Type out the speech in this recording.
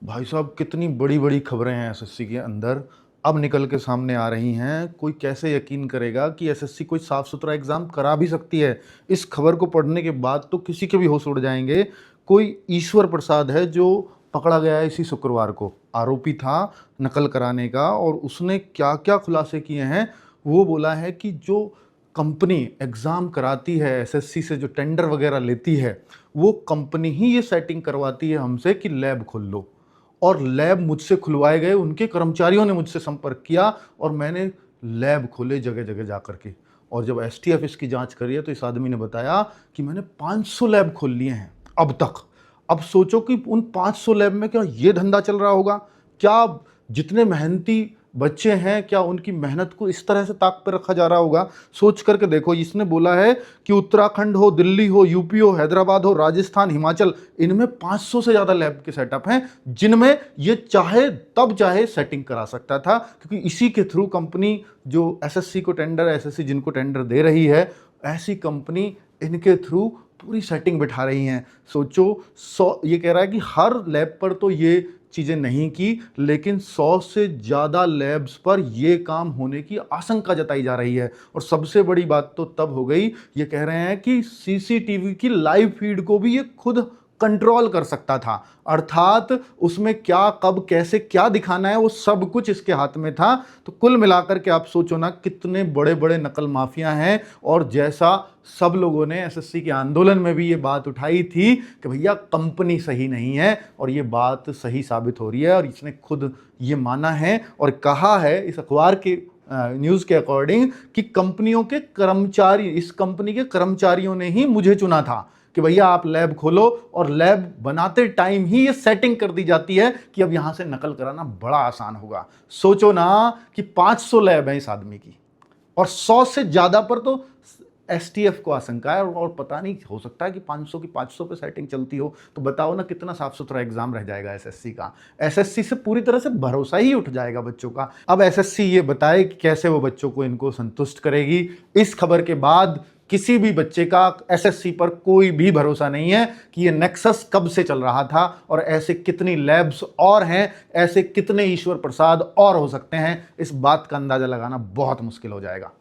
भाई साहब कितनी बड़ी-बड़ी खबरें हैं एसएससी के अंदर, अब निकल के सामने आ रही हैं। कोई कैसे यकीन करेगा कि एसएससी कोई साफ-सुथरा एग्ज़ाम करा भी सकती है। इस खबर को पढ़ने के बाद तो किसी के भी होश उड़ जाएँगे। कोई ईश्वर प्रसाद है जो पकड़ा गया है इसी शुक्रवार को। आरोपी था नकल कराने का और उसने क्या-क्या खुलासे किए हैं, वो बोला है कि जो कंपनी एग्ज़ाम कराती है एसएससी से जो टेंडर वग़ैरह लेती है, वो कंपनी ही ये सेटिंग करवाती है हमसे कि लैब खोल लो। और लैब मुझसे खुलवाए गए, उनके कर्मचारियों ने मुझसे संपर्क किया और मैंने लैब खोले जगह-जगह जा कर के। और जब एसटीएफ इसकी जाँच करी है तो इस आदमी ने बताया कि मैंने 500 लैब खोल लिए हैं अब तक। अब सोचो कि उन 500 लैब में क्या ये धंधा चल रहा होगा? क्या जितने मेहनती बच्चे हैं, क्या उनकी मेहनत को इस तरह से ताक पे रखा जा रहा होगा? सोच कर के देखो, इसने बोला है कि उत्तराखंड हो, दिल्ली हो, यूपी हो, हैदराबाद हो, राजस्थान, हिमाचल, इनमें 500 से ज़्यादा लैब के सेटअप हैं, जिनमें ये चाहे तब चाहे सेटिंग करा सकता था, क्योंकि इसी के थ्रू कंपनी जो एसएससी को टेंडर, एसएससी जिनको टेंडर दे रही है, ऐसी कंपनी इनके थ्रू पूरी सेटिंग बिठा रही हैं। सोचो, 100 ये कह रहा है कि हर लैब पर तो ये चीज़ें नहीं की, लेकिन 100 से ज़्यादा लैब्स पर ये काम होने की आशंका जताई जा रही है। और सबसे बड़ी बात तो तब हो गई, ये कह रहे हैं कि सीसीटीवी की लाइव फीड को भी ये खुद कंट्रोल कर सकता था, अर्थात उसमें क्या, कब, कैसे, क्या दिखाना है, वो सब कुछ इसके हाथ में था। तो कुल मिलाकर के आप सोचो ना, कितने बड़े-बड़े नकल माफिया हैं। और जैसा सब लोगों ने एसएससी के आंदोलन में भी ये बात उठाई थी कि भैया कंपनी सही नहीं है, और ये बात सही साबित हो रही है। और इसने खुद ये माना है और कहा है इस अखबार के न्यूज़ के अकॉर्डिंग कि कंपनियों के कर्मचारी, इस कंपनी के कर्मचारियों ने ही मुझे चुना था कि भैया आप लैब खोलो, और लैब बनाते टाइम ही ये सेटिंग कर दी जाती है कि अब यहां से नकल कराना बड़ा आसान होगा। सोचो ना कि 500 लैब है इस आदमी की, और 100 से ज्यादा पर तो एसटीएफ को आशंका है। और पता नहीं, हो सकता है कि 500 की 500 पे सेटिंग चलती हो। तो बताओ ना कितना साफ सुथरा एग्जाम रह जाएगा एसएससी का। एसएससी से पूरी तरह से भरोसा ही उठ जाएगा बच्चों का। अब एसएससी ये बताए कि कैसे वो बच्चों को इनको संतुष्ट करेगी। इस खबर के बाद किसी भी बच्चे का एसएससी पर कोई भी भरोसा नहीं है कि ये नेक्सस कब से चल रहा था, और ऐसे कितनी लैब्स और हैं, ऐसे कितने ईश्वर प्रसाद और हो सकते हैं, इस बात का अंदाजा लगाना बहुत मुश्किल हो जाएगा।